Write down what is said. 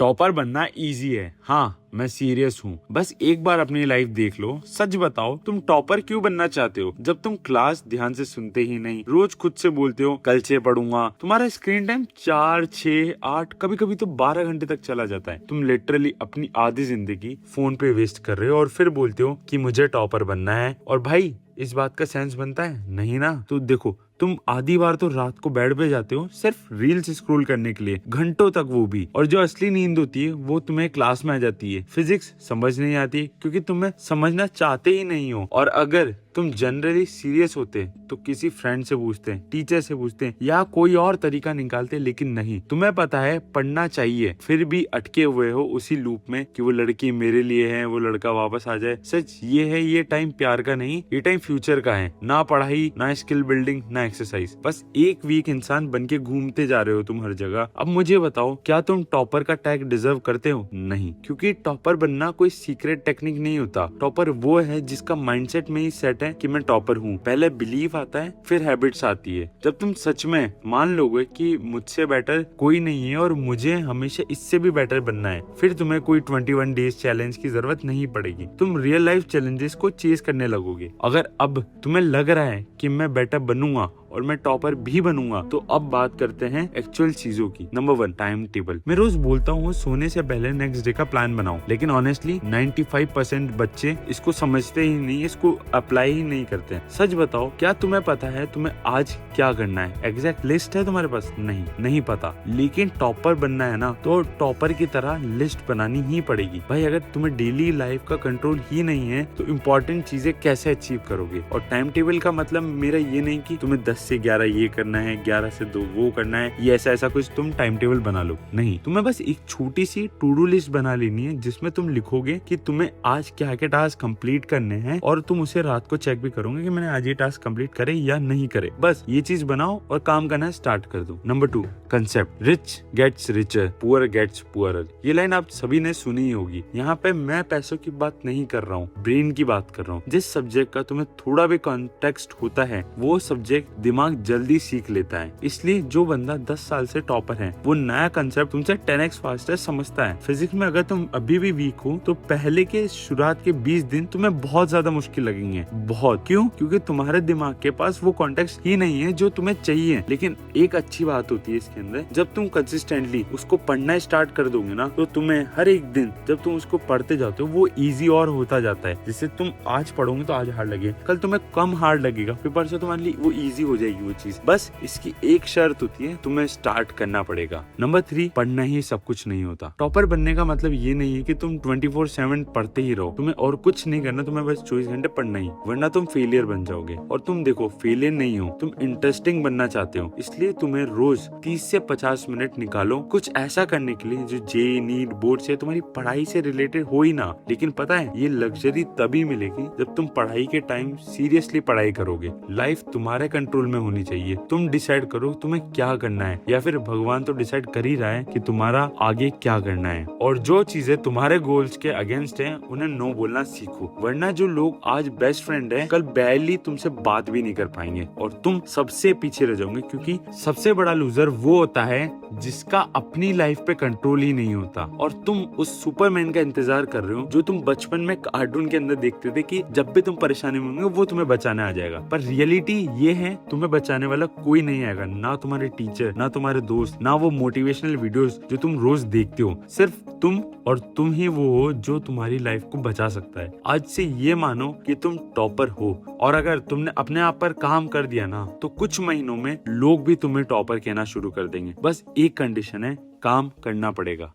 Topper बनना easy है, हाँ मैं सीरियस हूँ। बस एक बार अपनी लाइफ देख लो। सच बताओ, तुम टॉपर क्यों बनना चाहते हो जब तुम क्लास ध्यान से सुनते ही नहीं, रोज खुद से बोलते हो कल से पढ़ूंगा। तुम्हारा स्क्रीन टाइम 4, 6, 8 कभी कभी तो 12 घंटे तक चला जाता है। तुम लिटरली अपनी आधी जिंदगी फोन पे वेस्ट कर रहे हो और फिर बोलते हो कि मुझे टॉपर बनना है। और भाई इस बात का सेंस बनता है नहीं ना। तो देखो, तुम आधी बार तो रात को बेड पे जाते हो सिर्फ रील्स स्क्रॉल करने के लिए, घंटों तक वो भी। और जो असली नींद होती है वो तुम्हें क्लास में आ जाती है। फिजिक्स समझ नहीं आती क्योंकि तुम्हें समझना चाहते ही नहीं हो। और अगर तुम जनरली सीरियस होते तो किसी फ्रेंड से पूछते, टीचर से पूछते या कोई और तरीका निकालते, लेकिन नहीं। तुम्हें पता है पढ़ना चाहिए, फिर भी अटके हुए हो उसी लूप में कि वो लड़की मेरे लिए है, वो लड़का वापस आ जाए। सच ये है, ये टाइम प्यार का नहीं, ये टाइम फ्यूचर का है। ना पढ़ाई, ना स्किल बिल्डिंग, ना एक्सरसाइज, बस एक वीक इंसान बन के घूमते जा रहे हो तुम हर जगह। अब मुझे बताओ, क्या तुम टॉपर का टैग डिजर्व करते हो? नहीं, क्योंकि टॉपर बनना कोई सीक्रेट टेक्निक नहीं होता। टॉपर वो है जिसका माइंडसेट में ही सेट है कि मैं टॉपर हूँ। पहले बिलीफ आता है, फिर हैबिट्स आती है। जब तुम सच में मान लोगे कि मुझसे बेटर कोई नहीं है और मुझे हमेशा इससे भी बेटर बनना है, फिर तुम्हें कोई 21 डेज चैलेंज की जरूरत नहीं पड़ेगी। तुम रियल लाइफ चैलेंजेस को चेस करने लगोगे। अगर अब तुम्हें लग रहा है कि मैं बेटर बनूंगा और मैं टॉपर भी बनूंगा, तो अब बात करते हैं एक्चुअल चीजों की। Number 1, time table. मैं रोज बोलता हूँ सोने से पहले नेक्स्ट डे का प्लान बनाओ, लेकिन ऑनेस्टली 95% बच्चे इसको समझते ही नहीं, इसको अप्लाई ही नहीं करते हैं। सच बताओ, क्या तुम्हें पता है तुम्हें आज क्या करना है? एग्जैक्ट लिस्ट है तुम्हारे पास? नहीं पता। लेकिन टॉपर बनना है ना, तो टॉपर की तरह लिस्ट बनानी ही पड़ेगी। भाई अगर तुम्हें डेली लाइफ का कंट्रोल ही नहीं है तो इम्पोर्टेंट चीजें कैसे अचीव करोगे? और टाइम टेबल का मतलब मेरा ये नहीं कि तुम्हें 10 से 11 ये करना है, 11 से 2 वो करना है, ये ऐसा कुछ तुम टाइम टेबल बना लो। नहीं, तुम्हें बस एक छोटी सी टू डू लिस्ट बना लेनी है जिसमें तुम लिखोगे कि तुम्हें आज क्या क्या टास्क कंप्लीट करने हैं, और तुम उसे रात को चेक भी करोगे कि मैंने आज ये टास्क कंप्लीट करे या नहीं करे। बस ये चीज बनाओ और काम करना स्टार्ट कर दो। Number 2, concept. Rich gets richer, poor gets poorer. ये लाइन आप सभी ने सुनी ही होगी। यहाँ पे मैं पैसों की बात नहीं कर रहा हूँ, ब्रेन की बात कर रहा हूँ। जिस सब्जेक्ट का तुम्हें थोड़ा भी कॉन्टेक्स्ट होता है, वो सब्जेक्ट दिमाग जल्दी सीख लेता है। इसलिए जो बंदा 10 साल से टॉपर है, वो नया कंसेप्ट तुमसे 10x फास्टर समझता है। फिजिक्स में अगर तुम अभी भी वीक हो तो पहले के शुरुआत के 20 दिन तुम्हें बहुत ज्यादा मुश्किल लगेंगे। बहुत। क्यों? क्योंकि तुम्हारे दिमाग के पास वो कॉन्टेक्स्ट ही नहीं है जो तुम्हें चाहिए। लेकिन एक अच्छी बात होती है इसके अंदर, जब तुम कंसिस्टेंटली उसको पढ़ना स्टार्ट कर दोगे ना, तो तुम्हें हर एक दिन जब तुम उसको पढ़ते जाते हो वो इजी और होता जाता है। जैसे तुम आज पढ़ोगे तो आज हार्ड लगेगा, कल तुम्हें कम हार्ड लगेगा, फिर परसों तुम्हारे लिए वो इजी हो जाएगी वो चीज। बस इसकी एक शर्त होती है, तुम्हें स्टार्ट करना पड़ेगा। नंबर 3, पढ़ना ही सब कुछ नहीं होता। टॉपर बनने का मतलब ये नहीं है कि तुम 24/7 पढ़ते ही रहो। तुम्हें और कुछ नहीं करना, तुम्हें बस 24 घंटे पढ़ना ही, वरना तुम फेलियर बन जाओगे। और तुम देखो, फेलियर नहीं हो, तुम इंटरेस्टिंग बनना चाहते हो। इसलिए तुम्हें रोज 30 से 50 मिनट निकालो कुछ ऐसा करने के लिए जो जे, नीट, बोर्ड से तुम्हारी पढ़ाई से रिलेटेड हो ही ना। लेकिन पता है, ये लग्जरी तभी मिलेगी जब तुम पढ़ाई के टाइम सीरियसली पढ़ाई करोगे। लाइफ तुम्हारे कंट्रोल में होनी चाहिए। तुम डिसाइड करो तुम्हें क्या करना है, या फिर भगवान तो डिसाइड कर ही रहा है कि तुम्हारा आगे क्या करना है। और जो चीजें तुम्हारे गोल्स के अगेंस्ट हैं, उन्हें नो बोलना सीखो, वरना जो लोग आज बेस्ट फ्रेंड हैं, कल बैरली तुमसे बात भी नहीं कर पाएंगे और तुम सबसे पीछे रह जाओगे। क्योंकि सबसे बड़ा लूजर वो होता है जिसका अपनी लाइफ पे कंट्रोल ही नहीं होता। और तुम उस सुपरमैन का इंतजार कर रहे हो जो तुम बचपन में कार्टून के अंदर देखते थे कि जब भी तुम परेशानी में होंगे वो तुम्हें बचाने आ जाएगा। पर रियलिटी ये है, तुम्हें बचाने वाला कोई नहीं आएगा, ना तुम्हारे टीचर, ना तुम्हारे दोस्त, ना वो मोटिवेशनल वीडियोस जो तुम रोज देखते हो। सिर्फ तुम, और तुम ही वो हो जो तुम्हारी लाइफ को बचा सकता है। आज से ये मानो कि तुम टॉपर हो, और अगर तुमने अपने आप पर काम कर दिया ना, तो कुछ महीनों में लोग भी तुम्हें टॉपर कहना शुरू कर देंगे। बस एक कंडीशन है, काम करना पड़ेगा।